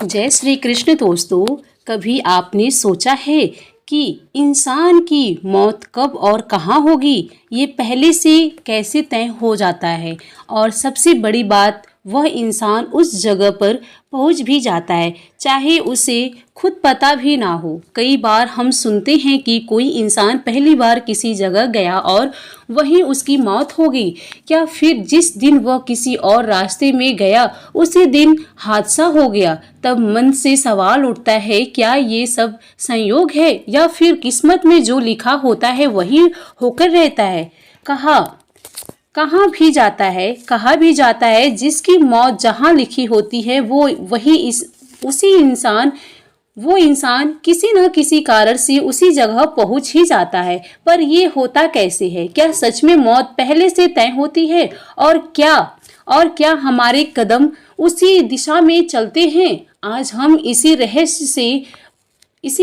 जय श्री कृष्ण दोस्तों। कभी आपने सोचा है कि इंसान की मौत कब और कहाँ होगी? ये पहले से कैसे तय हो जाता है? और सबसे बड़ी बात, वह इंसान उस जगह पर पहुंच भी जाता है चाहे उसे खुद पता भी ना हो। कई बार हम सुनते हैं कि कोई इंसान पहली बार किसी जगह गया और वहीं उसकी मौत हो गई। क्या फिर जिस दिन वह किसी और रास्ते में गया उसी दिन हादसा हो गया? तब मन से सवाल उठता है, क्या ये सब संयोग है या फिर किस्मत में जो लिखा होता है वही होकर रहता है? कहा भी जाता है जिसकी मौत जहाँ लिखी होती है वो इंसान किसी न किसी कारण से उसी जगह पहुंच ही जाता है। पर ये होता कैसे है? क्या सच में मौत पहले से तय होती है? और क्या हमारे कदम उसी दिशा में चलते हैं? आज हम इसी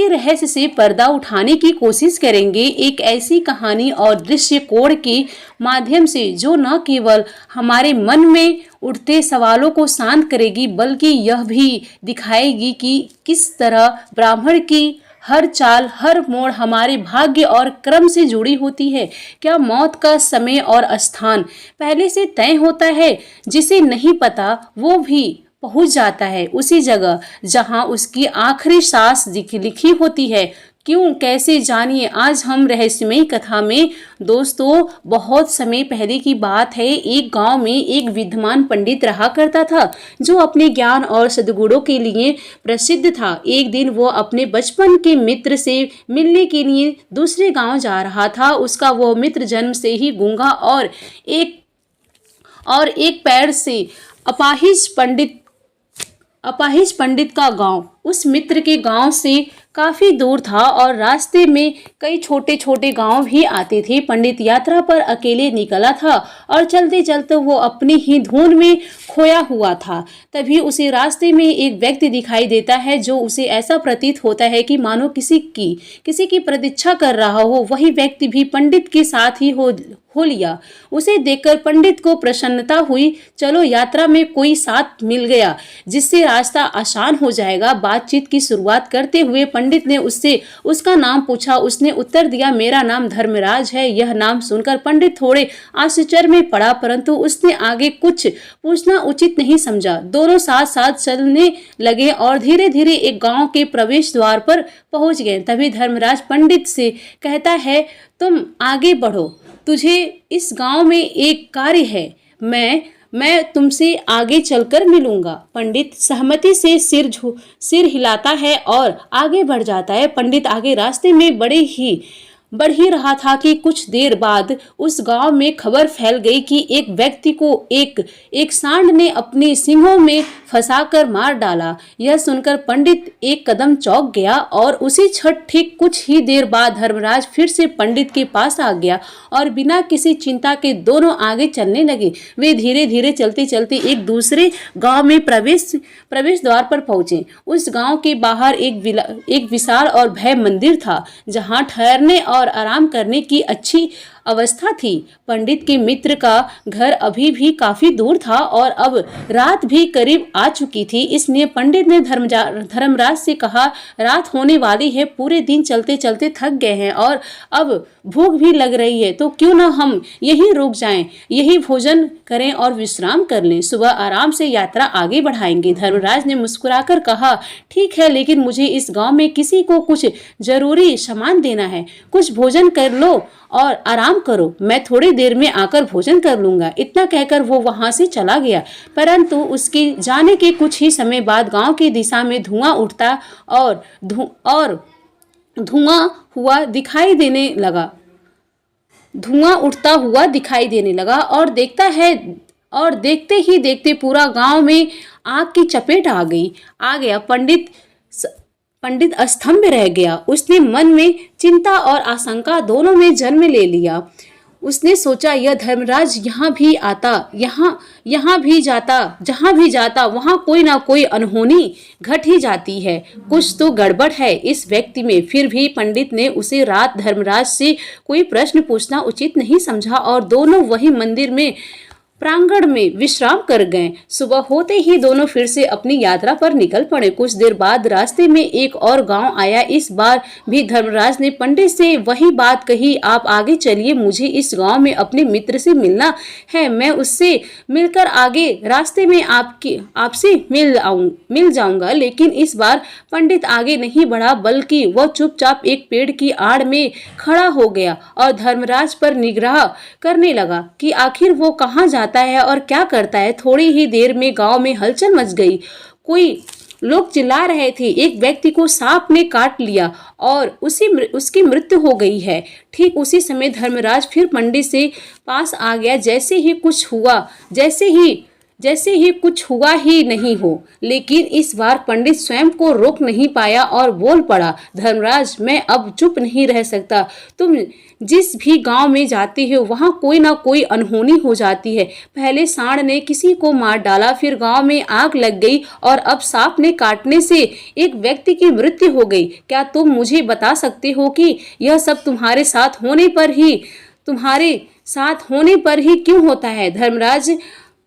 रहस्य से पर्दा उठाने की कोशिश करेंगे, एक ऐसी कहानी और दृश्य कोण के माध्यम से जो न केवल हमारे मन में उठते सवालों को शांत करेगी बल्कि यह भी दिखाएगी कि किस तरह ब्राह्मण की हर चाल, हर मोड़ हमारे भाग्य और क्रम से जुड़ी होती है। क्या मौत का समय और स्थान पहले से तय होता है? जिसे नहीं पता वो भी पहुंच जाता है उसी जगह जहां उसकी आखिरी सांस लिखी होती है। क्यों, कैसे, जानिए आज हम रहस्यमयी कथा में। दोस्तों, बहुत समय पहले की बात है। एक गांव में एक विद्वान पंडित रहा करता था जो अपने ज्ञान और सद्गुणों के लिए प्रसिद्ध था। एक दिन वो अपने बचपन के मित्र से मिलने के लिए दूसरे गांव जा रहा था। उसका वो मित्र जन्म से ही गूंगा और एक पैर से अपाहिज पंडित का गांव उस मित्र के गांव से काफी दूर था और रास्ते में कई छोटे छोटे गांव भी आते थे। पंडित यात्रा पर अकेले निकला था और चलते चलते वो अपनी ही धुन में खोया हुआ था। तभी उसे रास्ते में एक व्यक्ति दिखाई देता है जो उसे ऐसा प्रतीत होता है कि मानो किसी की प्रतीक्षा कर रहा हो। वही व्यक्ति भी पंडित के साथ ही हो लिया। उसे देखकर पंडित को प्रसन्नता हुई। चलो, यात्रा में कोई साथ मिल गया जिससे रास्ता आसान हो जाएगा। बातचीत की शुरुआत करते हुए पंडित ने उससे उसका नाम पूछा। उसने उत्तर दिया, मेरा नाम धर्मराज है। यह नाम सुनकर पंडित थोड़े आश्चर्य में पड़ा, परंतु उसने आगे कुछ पूछना उचित नहीं समझा। दोनों साथ साथ चलने लगे और धीरे धीरे एक गांव के प्रवेश द्वार पर पहुंच गए। तभी धर्मराज पंडित से कहता है, तुम आगे बढ़ो, तुझे इस गांव में एक कार्य है। मैं तुमसे आगे चलकर मिलूंगा। पंडित सहमति से सिर हिलाता है और आगे बढ़ जाता है। पंडित आगे रास्ते में बढ़ ही रहा था कि कुछ देर बाद उस गांव में खबर फैल गई कि एक व्यक्ति को एक सांड ने अपने सींगों में फंसाकर मार डाला। यह सुनकर पंडित एक कदम चौंक गया और उसी क्षण ठीक कुछ ही देर बाद धर्मराज फिर से पंडित के पास आ गया और बिना किसी चिंता के दोनों आगे चलने लगे। वे धीरे धीरे चलते चलते एक दूसरे गांव में प्रवेश द्वार पर पहुंचे। उस गांव के बाहर एक विशाल और भव्य मंदिर था जहां ठहरने और आराम करने की अच्छी अवस्था थी। पंडित के मित्र का घर अभी भी काफी दूर था और अब रात भी करीब आ चुकी थी। इसलिए पंडित ने धर्मराज से कहा, रात होने वाली है, पूरे दिन चलते चलते थक गए हैं और अब भूख भी लग रही है, तो क्यों ना हम यहीं रुक जाएं, यही भोजन करें और विश्राम कर लें। सुबह आराम से यात्रा आगे बढ़ाएंगे। धर्मराज ने मुस्कुराकर कहा, ठीक है, लेकिन मुझे इस गांव में किसी को कुछ जरूरी सामान देना है। कुछ भोजन कर लो और आराम करो, मैं थोड़ी देर में आकर भोजन कर लूंगा। इतना कहकर वो वहां से चला गया। परंतु उसके जाने के कुछ ही समय बाद गांव की दिशा में धुआं उठता और धुआं हुआ दिखाई देने लगा। धुआं उठता हुआ दिखाई देने लगा और देखते ही देखते पूरा गांव में आग की चपेट आ गया। पंडित स्तंभ रह गया। उसने मन में चिंता और आशंका दोनों में जन्म ले लिया। उसने सोचा, यह धर्मराज जहाँ भी जाता वहाँ कोई ना कोई अनहोनी घट ही जाती है। कुछ तो गड़बड़ है इस व्यक्ति में। फिर भी पंडित ने उसे रात धर्मराज से कोई प्रश्न पूछना उचित नहीं समझा और दोनों वही मंदिर में प्रांगण में विश्राम कर गए। सुबह होते ही दोनों फिर से अपनी यात्रा पर निकल पड़े। कुछ देर बाद रास्ते में एक और गांव आया। इस बार भी धर्मराज ने पंडित से वही बात कही, आप आगे चलिए, मुझे इस गांव में अपने मित्र से मिलना है। मैं उससे मिलकर आगे रास्ते में आपसे मिल जाऊंगा। लेकिन इस बार पंडित आगे नहीं बढ़ा, बल्कि वह चुपचाप एक पेड़ की आड़ में खड़ा हो गया और धर्मराज पर निगाह करने लगा कि आखिर वो कहाँ जाता है और क्या करता है। थोड़ी ही देर में गांव में हलचल मच गई। कोई लोग चिल्ला रहे थे, एक व्यक्ति को सांप ने काट लिया और उसकी मृत्यु हो गई है। ठीक उसी समय धर्मराज फिर पंडित से पास आ गया, जैसे ही कुछ हुआ ही नहीं हो। लेकिन इस बार पंडित स्वयं को रोक नहीं पाया और बोल पड़ा, धर्मराज, मैं अब चुप नहीं रह सकता। तुम जिस भी गांव में जाते हो वहां कोई ना कोई अनहोनी हो जाती है। पहले सांड ने किसी को मार डाला, फिर गांव में आग लग गई और अब सांप ने काटने से एक व्यक्ति की मृत्यु हो गई। क्या तुम मुझे बता सकते हो कि यह सब तुम्हारे साथ होने पर ही क्यों होता है?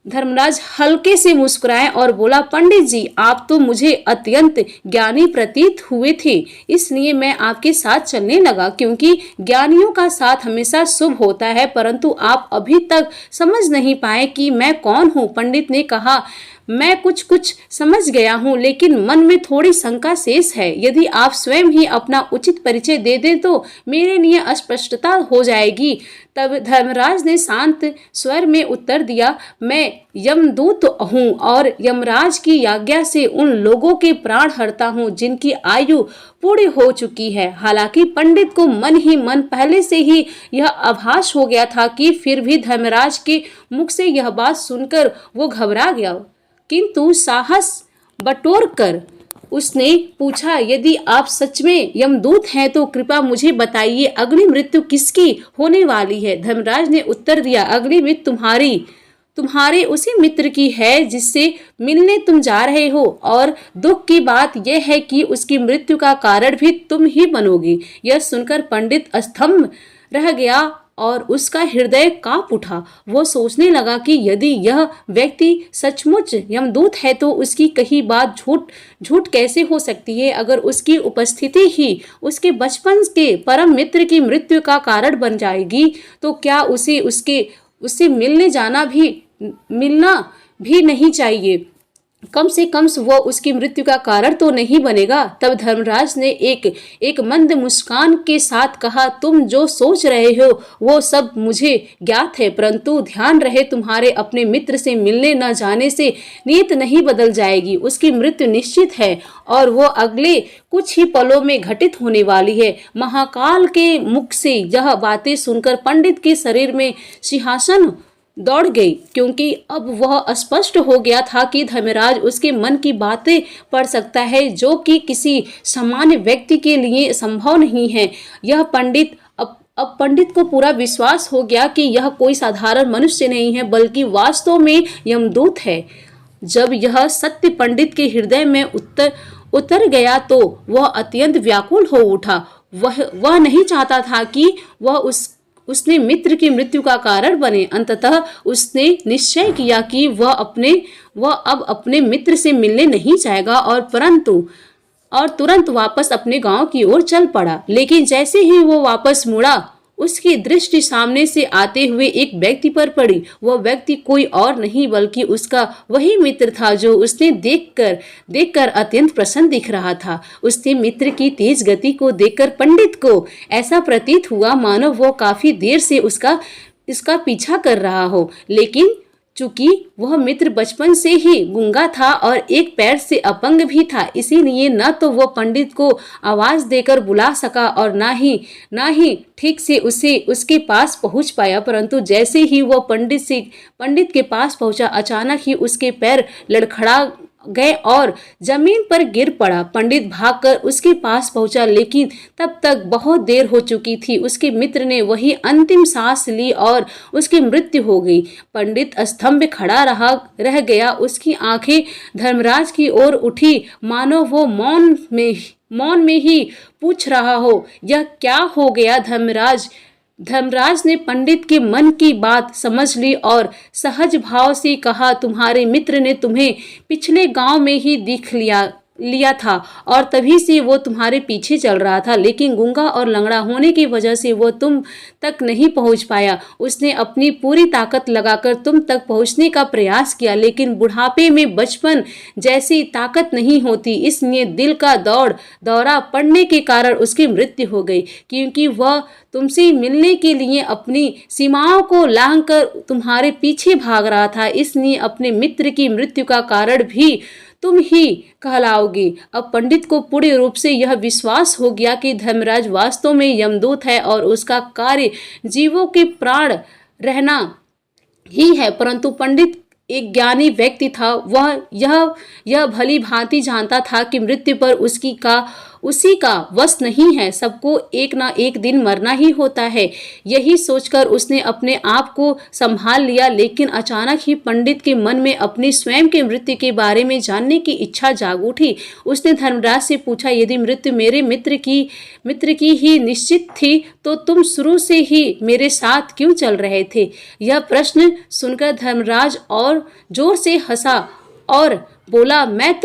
धर्मराज हल्के से मुस्कुराए और बोला, पंडित जी, आप तो मुझे अत्यंत ज्ञानी प्रतीत हुए थे, इसलिए मैं आपके साथ चलने लगा, क्योंकि ज्ञानियों का साथ हमेशा शुभ होता है। परंतु आप अभी तक समझ नहीं पाए कि मैं कौन हूँ। पंडित ने कहा, मैं कुछ समझ गया हूँ, लेकिन मन में थोड़ी शंका शेष है। यदि आप स्वयं ही अपना उचित परिचय दे दें तो मेरे लिए अस्पष्टता हो जाएगी। तब धर्मराज ने शांत स्वर में उत्तर दिया, मैं यमदूत हूँ और यमराज की आज्ञा से उन लोगों के प्राण हरता हूँ जिनकी आयु पूरी हो चुकी है। हालांकि पंडित को मन ही मन पहले से ही यह आभास हो गया था कि फिर भी धर्मराज के मुख से यह बात सुनकर वो घबरा गया। किंतु साहस बटोरकर उसने पूछा, यदि आप सच में यमदूत हैं तो कृपया मुझे बताइए, अगली मृत्यु किसकी होने वाली है? धर्मराज ने उत्तर दिया, अगली मृत्यु तुम्हारे उसी मित्र की है जिससे मिलने तुम जा रहे हो, और दुख की बात यह है कि उसकी मृत्यु का कारण भी तुम ही बनोगे। यह सुनकर पंडित स्तंभ रह गया और उसका हृदय कांप उठा। वो सोचने लगा कि यदि यह व्यक्ति सचमुच यमदूत है तो उसकी कही बात झूठ कैसे हो सकती है? अगर उसकी उपस्थिति ही उसके बचपन के परम मित्र की मृत्यु का कारण बन जाएगी तो क्या उससे मिलना भी नहीं चाहिए? कम से कम वो उसकी मृत्यु का कारण तो नहीं बनेगा। तब धर्मराज ने एक मंद मुस्कान के साथ कहा, तुम जो सोच रहे हो वो सब मुझे ज्ञात है, परंतु ध्यान रहे तुम्हारे अपने मित्र से मिलने न जाने से नीयत नहीं बदल जाएगी। उसकी मृत्यु निश्चित है और वो अगले कुछ ही पलों में घटित होने वाली है। महाकाल के मुख से यह बातें सुनकर पंडित के शरीर में सिंहासन दौड़ गई, क्योंकि अब वह स्पष्ट हो गया था कि धर्मराज उसके मन की बातें पढ़ सकता है, जो कि किसी सामान्य व्यक्ति के लिए संभव नहीं है। यह अब पंडित को पूरा विश्वास हो गया कि यह कोई साधारण मनुष्य नहीं है, बल्कि वास्तव में यमदूत है। जब यह सत्य पंडित के हृदय में उतर गया तो वह अत्यंत व्याकुल हो उठा। वह नहीं चाहता था कि वह उसने मित्र की मृत्यु का कारण बने। अंततः उसने निश्चय किया कि वह अब अपने मित्र से मिलने नहीं जाएगा और तुरंत वापस अपने गांव की ओर चल पड़ा। लेकिन जैसे ही वो वापस मुड़ा, उसकी दृष्टि सामने से आते हुए एक व्यक्ति पर पड़ी। वह व्यक्ति कोई और नहीं बल्कि उसका वही मित्र था जो उसने देखकर अत्यंत प्रसन्न दिख रहा था। उसके मित्र की तेज गति को देखकर पंडित को ऐसा प्रतीत हुआ मानो वो काफी देर से इसका पीछा कर रहा हो। लेकिन चूंकि वह मित्र बचपन से ही गूंगा था और एक पैर से अपंग भी था, इसीलिए न तो वह पंडित को आवाज देकर बुला सका और ना ही ठीक से उसके पास पहुंच पाया। परंतु जैसे ही वह पंडित के पास पहुंचा, अचानक ही उसके पैर लड़खड़ा गए और जमीन पर गिर पड़ा। पंडित भागकर उसके पास पहुंचा, लेकिन तब तक बहुत देर हो चुकी थी। उसके मित्र ने वही अंतिम सांस ली और उसकी मृत्यु हो गई। पंडित स्तंभ खड़ा रह गया। उसकी आंखें धर्मराज की ओर उठी, मानो वो मौन में ही पूछ रहा हो, यह क्या हो गया धर्मराज? धर्मराज ने पंडित के मन की बात समझ ली और सहज भाव से कहा, तुम्हारे मित्र ने तुम्हें पिछले गांव में ही दिख लिया था और तभी से वो तुम्हारे पीछे चल रहा था, लेकिन गूंगा और लंगड़ा होने की वजह से वो तुम तक नहीं पहुंच पाया। उसने अपनी पूरी ताकत लगाकर तुम तक पहुंचने का प्रयास किया, लेकिन बुढ़ापे में बचपन जैसी ताकत नहीं होती, इसलिए दिल का दौरा पड़ने के कारण उसकी मृत्यु हो गई, क्योंकि वह तुमसे मिलने के लिए अपनी सीमाओं को लांघकर तुम्हारे पीछे भाग रहा था। इसलिए अपने मित्र की मृत्यु का कारण भी तुम ही कहलाओगे। अब पंडित को पूर्ण रूप से यह विश्वास हो गया कि धर्मराज वास्तव में यमदूत है और उसका कार्य जीवों के प्राण रहना ही है। परंतु पंडित एक ज्ञानी व्यक्ति था, वह यह भली भांति जानता था कि मृत्यु पर उसी का वश नहीं है, सबको एक ना एक दिन मरना ही होता है। यही सोचकर उसने अपने आप को संभाल लिया, लेकिन अचानक ही पंडित के मन में अपनी स्वयं की मृत्यु के बारे में जानने की इच्छा जाग उठी। उसने धर्मराज से पूछा, यदि मृत्यु मेरे मित्र की ही निश्चित थी तो तुम शुरू से ही मेरे साथ क्यों चल रहे थे? यह प्रश्न सुनकर धर्मराज और जोर से हंसा और बोला, मैं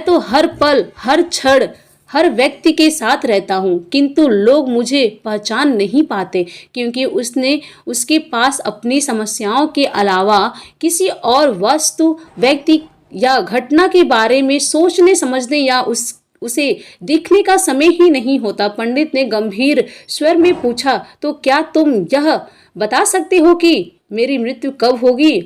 तो हर पल हर क्षण हर व्यक्ति के साथ रहता हूँ, किंतु लोग मुझे पहचान नहीं पाते, क्योंकि उसके पास अपनी समस्याओं के अलावा किसी और वस्तु, व्यक्ति या घटना के बारे में सोचने समझने या उसे देखने का समय ही नहीं होता। पंडित ने गंभीर स्वर में पूछा, तो क्या तुम यह बता सकते हो कि मेरी मृत्यु कब होगी,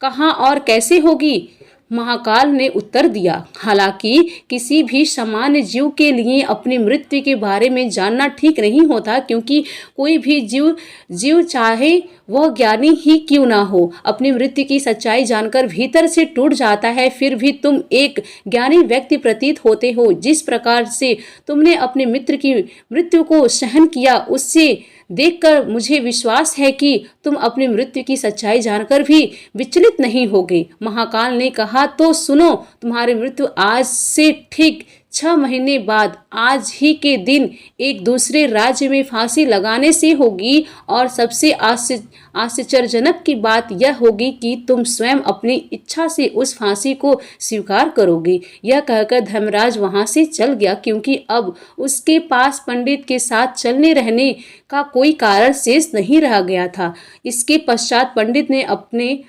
कहाँ और कैसे होगी? महाकाल ने उत्तर दिया, हालांकि किसी भी सामान्य जीव के लिए अपनी मृत्यु के बारे में जानना ठीक नहीं होता, क्योंकि कोई भी जीव चाहे वह ज्ञानी ही क्यों ना हो, अपनी मृत्यु की सच्चाई जानकर भीतर से टूट जाता है। फिर भी तुम एक ज्ञानी व्यक्ति प्रतीत होते हो। जिस प्रकार से तुमने अपने मित्र की मृत्यु को सहन किया, उससे देखकर मुझे विश्वास है कि तुम अपनी मृत्यु की सच्चाई जानकर भी विचलित नहीं होगे। महाकाल ने कहा, तो सुनो, तुम्हारी मृत्यु आज से ठीक 6 महीने बाद आज ही के दिन एक दूसरे राज्य में फांसी लगाने से होगी, और सबसे आश्चर्यजनक की बात यह होगी कि तुम स्वयं अपनी इच्छा से उस फांसी को स्वीकार करोगे। यह कहकर धर्मराज वहां से चल गया, क्योंकि अब उसके पास पंडित के साथ चलने रहने का कोई कारण शेष नहीं रह गया था। इसके पश्चात पंडित ने अपने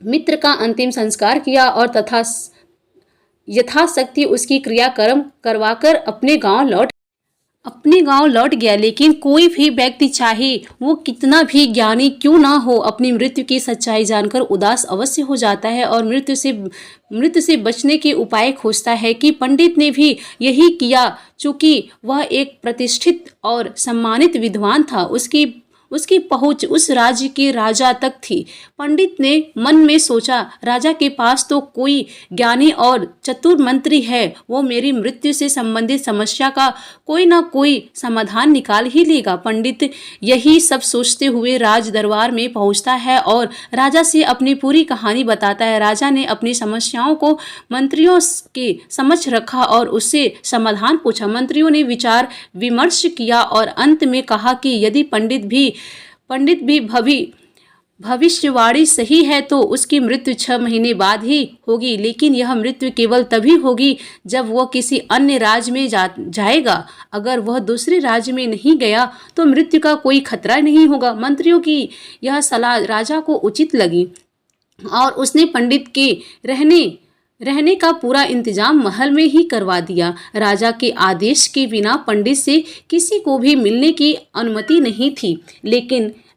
मित्र का अंतिम संस्कार किया और यथाशक्ति उसकी क्रियाक्रम करवाकर अपने गांव लौट गया। लेकिन कोई भी व्यक्ति, चाहे वो कितना भी ज्ञानी क्यों ना हो, अपनी मृत्यु की सच्चाई जानकर उदास अवश्य हो जाता है और मृत्यु से बचने के उपाय खोजता है। कि पंडित ने भी यही किया। चूंकि वह एक प्रतिष्ठित और सम्मानित विद्वान था, उसकी पहुंच उस राज्य के राजा तक थी। पंडित ने मन में सोचा, राजा के पास तो कोई ज्ञानी और चतुर मंत्री है, वो मेरी मृत्यु से संबंधित समस्या का कोई ना कोई समाधान निकाल ही लेगा। पंडित यही सब सोचते हुए राज दरबार में पहुंचता है और राजा से अपनी पूरी कहानी बताता है। राजा ने अपनी समस्याओं को मंत्रियों के समक्ष रखा और उससे समाधान पूछा। मंत्रियों ने विचार विमर्श किया और अंत में कहा कि यदि पंडित भी भविष्यवाणी सही है तो उसकी मृत्यु 6 महीने बाद ही होगी, लेकिन यह मृत्यु केवल तभी होगी जब वह किसी अन्य राज्य में जाएगा। अगर वह दूसरे राज्य में नहीं गया तो मृत्यु का कोई खतरा नहीं होगा। मंत्रियों की यह सलाह राजा को उचित लगी और उसने पंडित के रहने का पूरा इंतजाम महल में ही करवा दिया। राजा के आदेश के बिना पंडित से किसी को भी मिलने की अनुमति नहीं थी,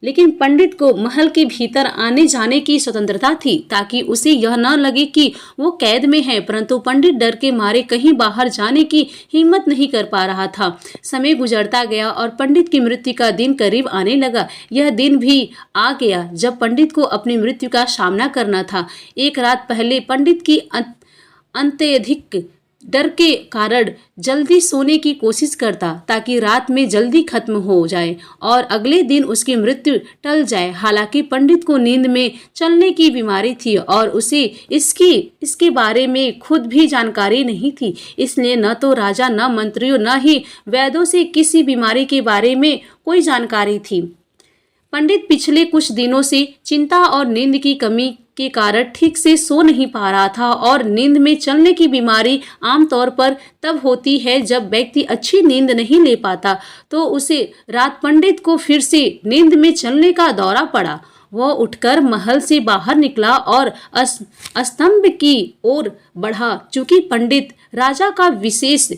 लेकिन पंडित को महल के भीतर आने जाने की स्वतंत्रता थी, ताकि उसे यह न लगे कि वो कैद में है। परंतु पंडित डर के मारे कहीं बाहर जाने की हिम्मत नहीं कर पा रहा था। समय गुजरता गया और पंडित की मृत्यु का दिन करीब आने लगा। यह दिन भी आ गया जब पंडित को अपनी मृत्यु का सामना करना था। एक रात पहले पंडित की अत्यधिक डर के कारण जल्दी सोने की कोशिश करता ताकि रात में जल्दी खत्म हो जाए और अगले दिन उसकी मृत्यु टल जाए। हालांकि पंडित को नींद में चलने की बीमारी थी और उसे इसके बारे में खुद भी जानकारी नहीं थी, इसलिए न तो राजा, न मंत्रियों, न ही वैद्यों से किसी बीमारी के बारे में कोई जानकारी थी। पंडित पिछले कुछ दिनों से चिंता और नींद की कमी के कारण ठीक से सो नहीं पा रहा था और नींद में चलने की बीमारी आमतौर पर तब होती है जब व्यक्ति अच्छी नींद नहीं ले पाता, तो उसे रात पंडित को फिर से नींद में चलने का दौरा पड़ा। वह उठकर महल से बाहर निकला और स्तंभ की ओर बढ़ा। चूंकि पंडित राजा का विशेष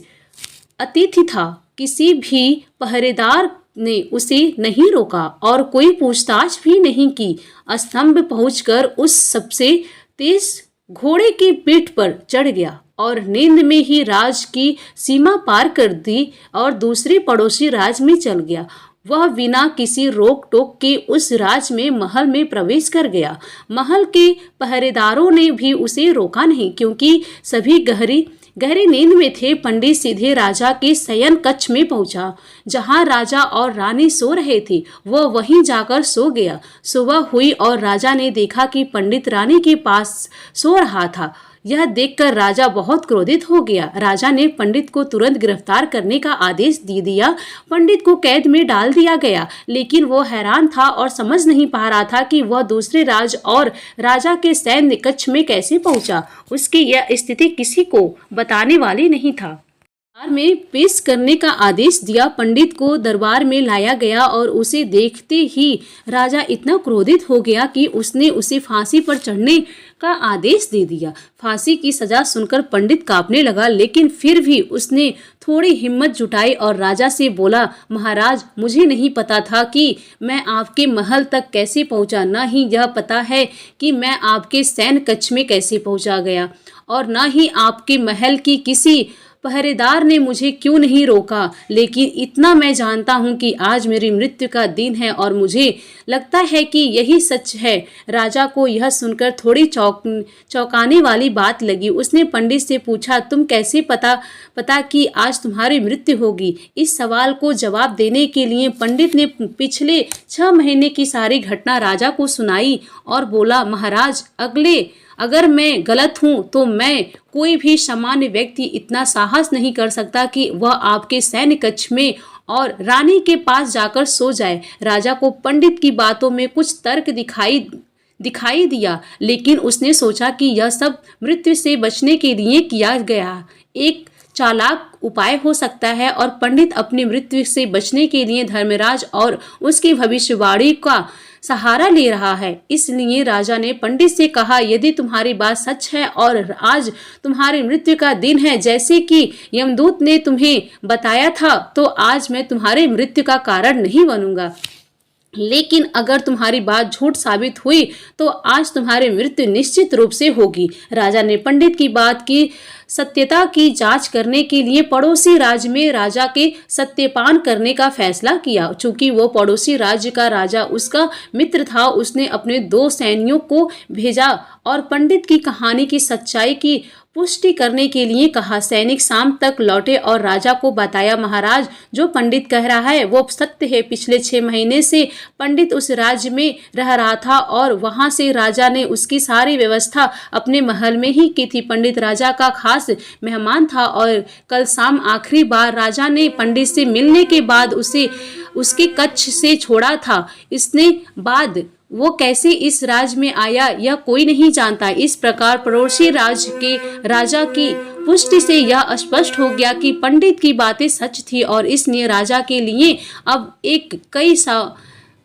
अतिथि था, किसी भी पहरेदार ने उसे नहीं रोका और कोई पूछताछ भी नहीं की। स्तंभ पहुंचकर उस सबसे तेज घोड़े की पीठ पर चढ़ गया और नींद में ही राज की सीमा पार कर दी और दूसरे पड़ोसी राज में चल गया। वह बिना किसी रोक टोक के उस राज में महल में प्रवेश कर गया। महल के पहरेदारों ने भी उसे रोका नहीं, क्योंकि सभी गहरी नींद में थे। पंडित सीधे राजा के शयन कक्ष में पहुंचा, जहां राजा और रानी सो रहे थे। वह वहीं जाकर सो गया। सुबह हुई और राजा ने देखा कि पंडित रानी के पास सो रहा था। यह देखकर राजा बहुत क्रोधित हो गया। राजा ने पंडित को तुरंत गिरफ्तार करने का आदेश दे दिया। पंडित को कैद में डाल दिया गया, लेकिन वो हैरान था और समझ नहीं पा रहा था कि वह दूसरे राज और राजा के सैन्य कक्ष में कैसे पहुंचा। उसकी यह स्थिति किसी को बताने वाली नहीं था। दरबार में पेश करने का आदेश दिया। पंडित को दरबार में लाया गया और उसे देखते ही राजा इतना क्रोधित हो गया कि उसने उसे फांसी पर चढ़ने का आदेश दे दिया। फांसी की सजा सुनकर पंडित कांपने लगा, लेकिन फिर भी उसने थोड़ी हिम्मत जुटाई और राजा से बोला, महाराज, मुझे नहीं पता था कि मैं आपके महल तक कैसे पहुंचा, न ही यह पता है कि मैं आपके सैन्य कक्ष में कैसे पहुंचा गया, और न ही आपके महल की किसी पहरेदार ने मुझे क्यों नहीं रोका। लेकिन इतना मैं जानता हूँ कि आज मेरी मृत्यु का दिन है और मुझे लगता है कि यही सच है। राजा को यह सुनकर थोड़ी चौंकाने वाली बात लगी। उसने पंडित से पूछा, तुम कैसे पता कि आज तुम्हारी मृत्यु होगी। इस सवाल को जवाब देने के लिए पंडित ने पिछले 6 महीने की सारी घटना राजा को सुनाई और बोला, महाराज, अगर मैं गलत हूँ तो मैं कोई भी सामान्य व्यक्ति इतना साहस नहीं कर सकता कि वह आपके सैन्य कक्ष में और रानी के पास जाकर सो जाए। राजा को पंडित की बातों में कुछ तर्क दिखाई दिया, लेकिन उसने सोचा कि यह सब मृत्यु से बचने के लिए किया गया एक चालाक उपाय हो सकता है और पंडित अपनी मृत्यु से बचने के लिए धर्मराज और उसकी भविष्यवाणी का सहारा ले रहा है। इसलिए राजा ने पंडित से कहा, यदि तुम्हारी बात सच है और आज तुम्हारी मृत्यु का दिन है जैसे कि यमदूत ने तुम्हें बताया था, तो आज मैं तुम्हारी मृत्यु का कारण नहीं बनूंगा। लेकिन अगर तुम्हारी बात झूठ साबित हुई तो आज तुम्हारी मृत्यु निश्चित रूप से होगी। राजा ने पंडित की बात की सत्यता की जांच करने के लिए पड़ोसी राज्य में राजा के सत्यपान करने का फैसला किया। चूंकि वो पड़ोसी राज्य का राजा उसका मित्र था, उसने अपने 2 सैनिकों को भेजा और पंडित की कहानी की सच्चाई की पुष्टि करने के लिए कहा। सैनिक शाम तक लौटे और राजा को बताया, महाराज, जो पंडित कह रहा है वो सत्य है। पिछले 6 महीने से पंडित उस राज्य में रह रहा था और वहां से राजा ने उसकी सारी व्यवस्था अपने महल में ही की थी। पंडित राजा का खास मेहमान था और कल शाम आखिरी बार राजा ने पंडित से मिलने के बाद उसे उसके कक्ष से छोड़ा था। इसने बाद वो कैसे इस राज्य में आया यह कोई नहीं जानता। इस प्रकार पड़ोसी राज्य के राजा की पुष्टि से यह स्पष्ट हो गया कि पंडित की बातें सच थी और इसलिए राजा के लिए अब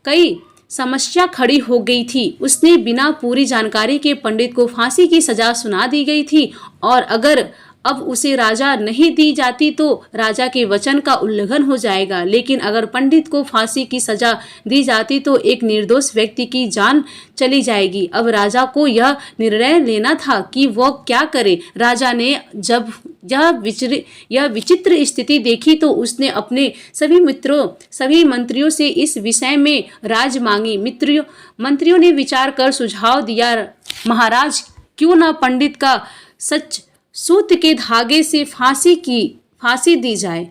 कई समस्या खड़ी हो गई थी। उसने बिना पूरी जानकारी के पंडित को फांसी की सजा सुना दी गई थी और अगर अब उसे राजा नहीं दी जाती तो राजा के वचन का उल्लंघन हो जाएगा। लेकिन अगर पंडित को फांसी की सजा दी जाती तो एक निर्दोष व्यक्ति की जान चली जाएगी। अब राजा को यह निर्णय लेना था कि वह क्या करे। राजा ने जब यह विचित्र स्थिति देखी तो उसने अपने सभी मंत्रियों से इस विषय में राय मांगी। मंत्रियों ने विचार कर सुझाव दिया, महाराज, क्यों न पंडित का सूत के धागे से फांसी दी जाए,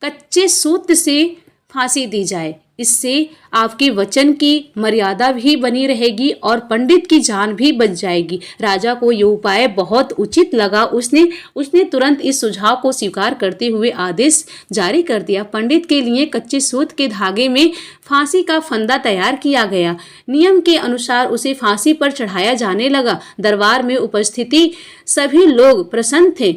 कच्चे सूत से फांसी दी जाए। इससे आपके वचन की मर्यादा भी बनी रहेगी और पंडित की जान भी बच जाएगी। राजा को ये उपाय बहुत उचित लगा। उसने तुरंत इस सुझाव को स्वीकार करते हुए आदेश जारी कर दिया। पंडित के लिए कच्चे सूत के धागे में फांसी का फंदा तैयार किया गया। नियम के अनुसार उसे फांसी पर चढ़ाया जाने लगा। दरबार में उपस्थिति सभी लोग प्रसन्न थे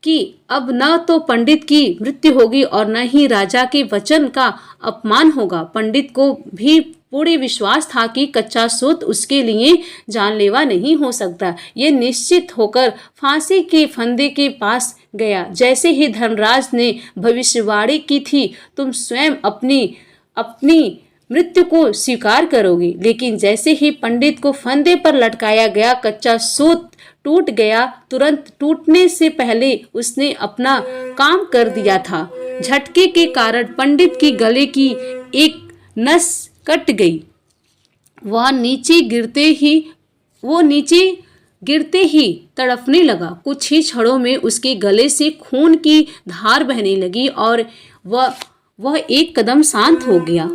कि अब न तो पंडित की मृत्यु होगी और न ही राजा के वचन का अपमान होगा। पंडित को भी पूरे विश्वास था कि कच्चा सूत उसके लिए जानलेवा नहीं हो सकता। ये निश्चित होकर फांसी के फंदे के पास गया। जैसे ही धर्मराज ने भविष्यवाणी की थी, तुम स्वयं अपनी मृत्यु को स्वीकार करोगे। लेकिन जैसे ही पंडित को फंदे पर लटकाया गया, कच्चा सूत टूट गया। तुरंत टूटने से पहले उसने अपना काम कर दिया था। झटके के कारण पंडित की गले की एक नस कट गई। वो नीचे गिरते ही तड़पने लगा। कुछ ही क्षणों में उसके गले से खून की धार बहने लगी और वह एक कदम शांत हो गया।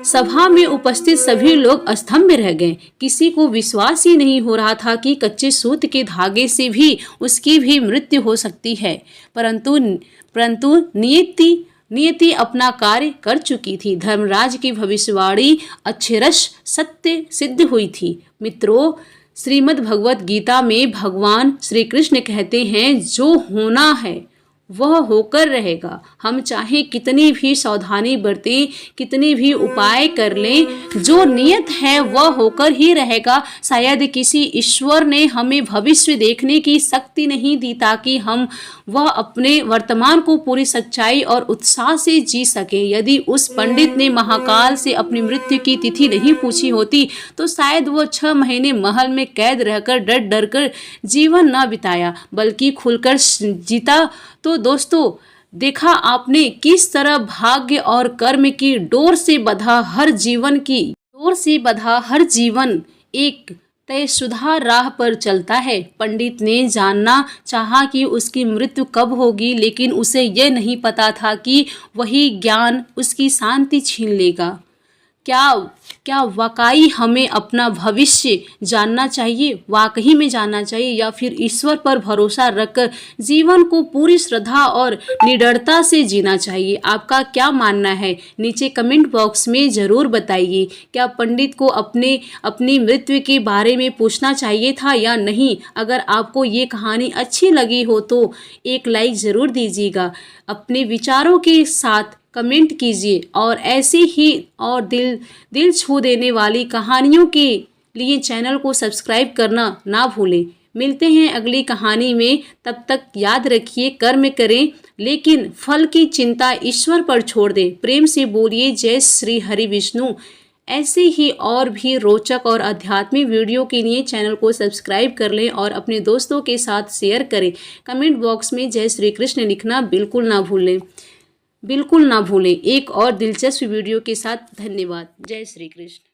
सभा में उपस्थित सभी लोग स्तंभ में रह गए। किसी को विश्वास ही नहीं हो रहा था कि कच्चे सूत के धागे से भी उसकी भी मृत्यु हो सकती है। परंतु नियति अपना कार्य कर चुकी थी। धर्मराज की भविष्यवाणी अक्षरश सत्य सिद्ध हुई थी। मित्रों, श्रीमद् भगवत गीता में भगवान श्री कृष्ण कहते हैं, जो होना है वह होकर रहेगा। हम चाहे कितनी भी सावधानी बरतें, कितने भी उपाय कर लें, जो नियत है वह होकर ही रहेगा। शायद किसी ईश्वर ने हमें भविष्य देखने की शक्ति नहीं दी ताकि हम वह अपने वर्तमान को पूरी सच्चाई और उत्साह से जी सके। यदि उस पंडित ने महाकाल से अपनी मृत्यु की तिथि नहीं पूछी होती तो शायद वो 6 महीने महल में कैद रहकर डर डर कर जीवन न बिताया, बल्कि खुलकर जीता। तो दोस्तों, देखा आपने किस तरह भाग्य और कर्म की डोर से बंधा हर जीवन एक तयशुदा राह पर चलता है। पंडित ने जानना चाहा कि उसकी मृत्यु कब होगी, लेकिन उसे यह नहीं पता था कि वही ज्ञान उसकी शांति छीन लेगा। क्या वाकई हमें अपना भविष्य जानना चाहिए, वाकई में जानना चाहिए, या फिर ईश्वर पर भरोसा रखकर जीवन को पूरी श्रद्धा और निडरता से जीना चाहिए? आपका क्या मानना है? नीचे कमेंट बॉक्स में ज़रूर बताइए। क्या पंडित को अपनी मृत्यु के बारे में पूछना चाहिए था या नहीं? अगर आपको ये कहानी अच्छी लगी हो तो एक लाइक ज़रूर दीजिएगा। अपने विचारों के साथ कमेंट कीजिए और ऐसे ही और दिल छू देने वाली कहानियों के लिए चैनल को सब्सक्राइब करना ना भूलें। मिलते हैं अगली कहानी में। तब तक याद रखिए, कर्म करें लेकिन फल की चिंता ईश्वर पर छोड़ दें। प्रेम से बोलिए जय श्री हरि विष्णु। ऐसे ही और भी रोचक और आध्यात्मिक वीडियो के लिए चैनल को सब्सक्राइब कर लें और अपने दोस्तों के साथ शेयर करें। कमेंट बॉक्स में जय श्री कृष्ण लिखना बिल्कुल ना भूलें। एक और दिलचस्प वीडियो के साथ धन्यवाद। जय श्री कृष्ण।